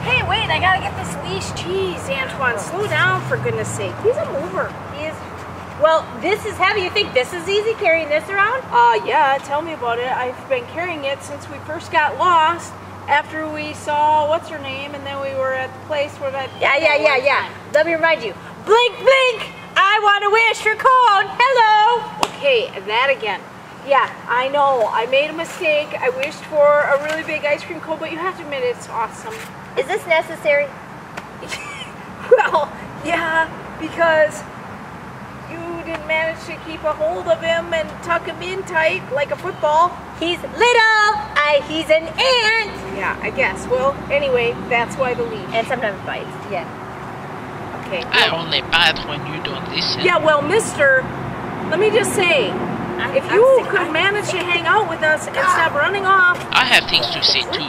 Hey, wait, I gotta get this leash. Jeez, Antoine, slow down for goodness sake. He's a mover. He is. Well, this is heavy. You think this is easy carrying this around? Yeah, tell me about it. I've been carrying it since we first got lost. After we saw what's her name, and then we were at the place where that. Yeah. Let me remind you. Blink, blink. I want to wish for cone. Hello. Okay, that again. Yeah, I know. I made a mistake. I wished for a really big ice cream cone, but you have to admit it's awesome. Is this necessary? Well, yeah, because you didn't manage to keep a hold of him and tuck him in tight like a football. He's little. He's an ant. Yeah, I guess. Well, anyway, that's why the leash. And sometimes bites. Yeah. Okay. I only bite when you don't listen. Yeah, well, mister, let me just say, if you could manage to hang out with us and stop running off. I have things to say too.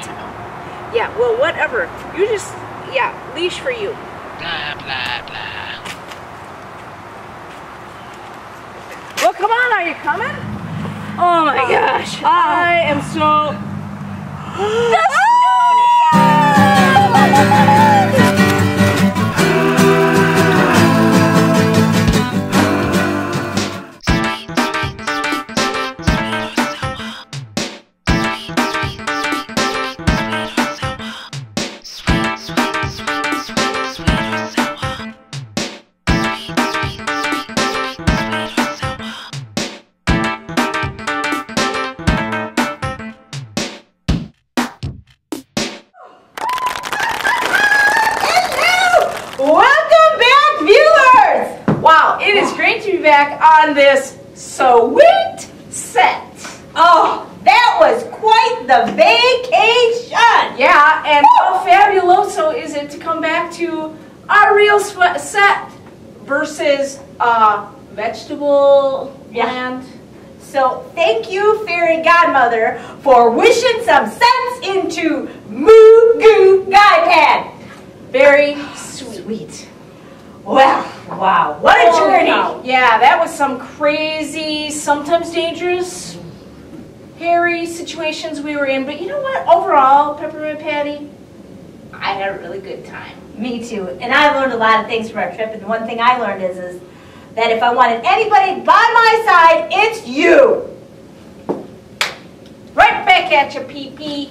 Yeah, well, whatever. You just, leash for you. Blah, blah, blah. Well, come on, are you coming? Oh my gosh. I am so... Welcome back, viewers! Wow, it is great to be back on this sweet set. Oh, that was quite the vacation. Yeah, and how fabuloso is it to come back to our real set versus vegetable land. So thank you, Fairy Godmother, for wishing some sense into Moo Goo Guy Pad. Very sweet. Well, wow, what a journey. Yeah, that was some crazy, sometimes dangerous, hairy situations we were in. But you know what? Overall, Peppermint Patty, I had a really good time. Me too. And I learned a lot of things from our trip. And one thing I learned is that if I wanted anybody by my side, it's you. Right back at you, PP.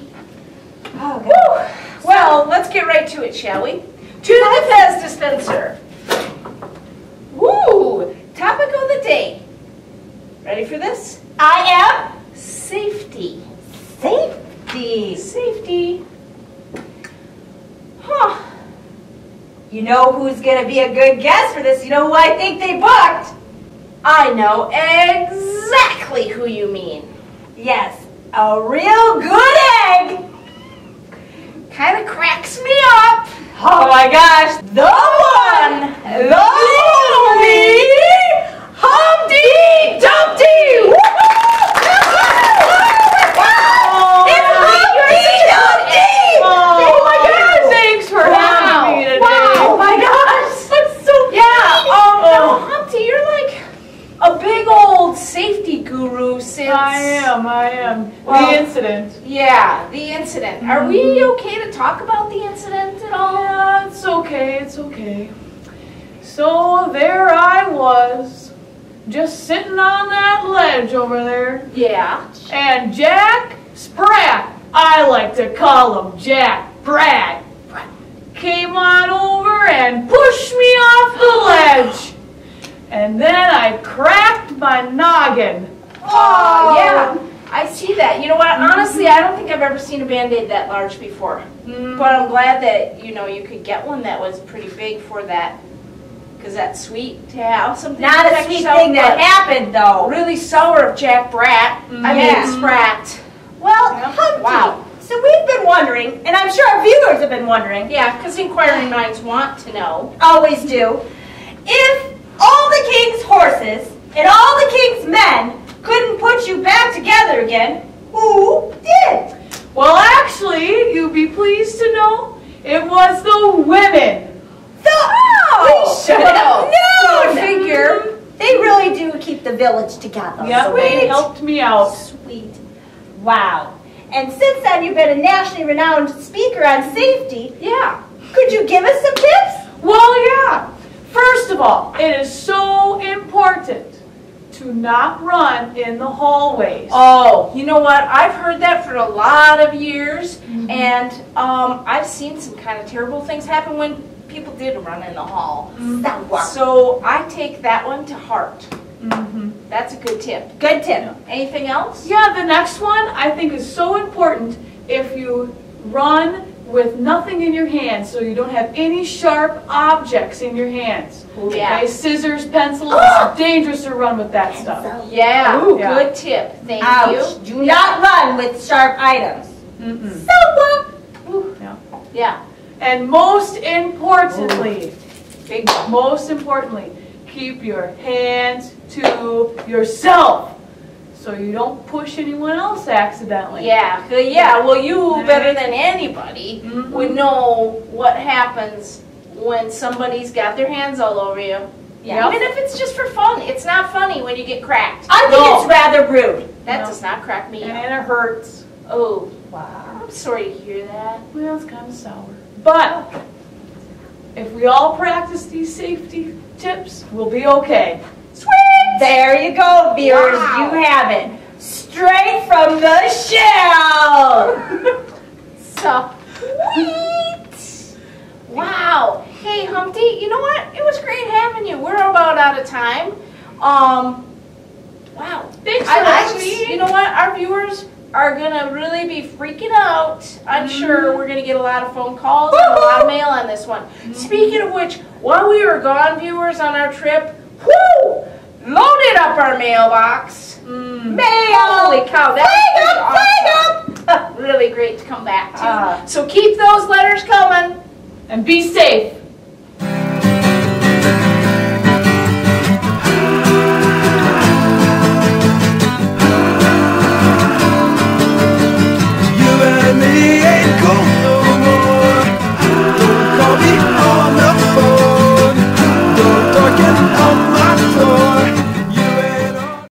Oh, Woo. Well, let's get right to it, shall we? To the Fez dispenser. Woo! Topic of the day. Ready for this? I am Safety. safety. Safety. Huh. You know who's going to be a good guest for this? You know who I think they booked? I know exactly who you mean. Yes, a real good egg. Kind of cracks me up. Oh my gosh, the one, the only, Humpty Dumpty! It's Humpty Dumpty! Oh my gosh! Thanks for having me today. Wow! Oh my gosh! That's so now, Humpty, you're like a big old safety guru since... I am. Well, the incident. Yeah, the incident. Are we okay to talk about the incident at all? Yeah, it's okay. So there I was, just sitting on that ledge over there, Yeah. and Jack Sprat, I like to call him Jack Brat, came on over and pushed me off the ledge. And then I cracked my noggin. Oh, yeah. I see that. You know what? Honestly, I don't think I've ever seen a Band-Aid that large before. But I'm glad that, you could get one that was pretty big for that. Because that's sweet to have something. Not a sweet thing that happened, though. Really sour of Jack Brat. I mean, Sprat. Well, Humpty, Wow. so we've been wondering, and I'm sure our viewers have been wondering, Yeah, because inquiring minds want to know. always do, if all the king's horses and all the king's men couldn't put you back together again, who did? Well, actually, you'd be pleased to know it was the women. We should have known. Figure. They really do keep the village together. Yeah, they helped me out. Sweet. Wow. And since then, you've been a nationally renowned speaker on safety. Yeah. Could you give us some tips? Well, yeah. First of all, it is so important to not run in the hallways. Oh, you know what? I've heard that for a lot of years, and I've seen some kind of terrible things happen when people did run in the hall. So I take that one to heart. That's a good tip. Good tip. Anything else? Yeah, the next one I think is so important. If you run with nothing in your hands, so you don't have any sharp objects in your hands. Yeah. Okay, scissors, pencils, it's dangerous to run with that stuff. Yeah, Ooh. good tip. Thank Ouch. you. Do not run with sharp items. Yeah. And most importantly, Big one. most importantly, keep your hands to yourself so you don't push anyone else accidentally. Yeah, well, you better than anybody would know what happens when somebody's got their hands all over you. Yeah. Even if it's just for fun. It's not funny when you get cracked. I think it's rather rude. That does not crack me up. And it hurts. Oh, Wow. I'm sorry to hear that. Well, it's kind of sour. But if we all practice these safety tips, we'll be okay. Sweet! There you go, viewers. Wow. You have it. Straight from the shell. Sweet! Wow. Hey, Humpty, you know what? It was great having you. We're about out of time. Wow. Thanks for having me. You know what? Our viewers are going to really be freaking out. I'm sure we're going to get a lot of phone calls and a lot of mail on this one. Speaking of which, while we were gone, viewers, on our trip, loaded up our mailbox. Mail. Holy cow, that was awesome. Really great to come back to. So keep those letters coming. And be safe.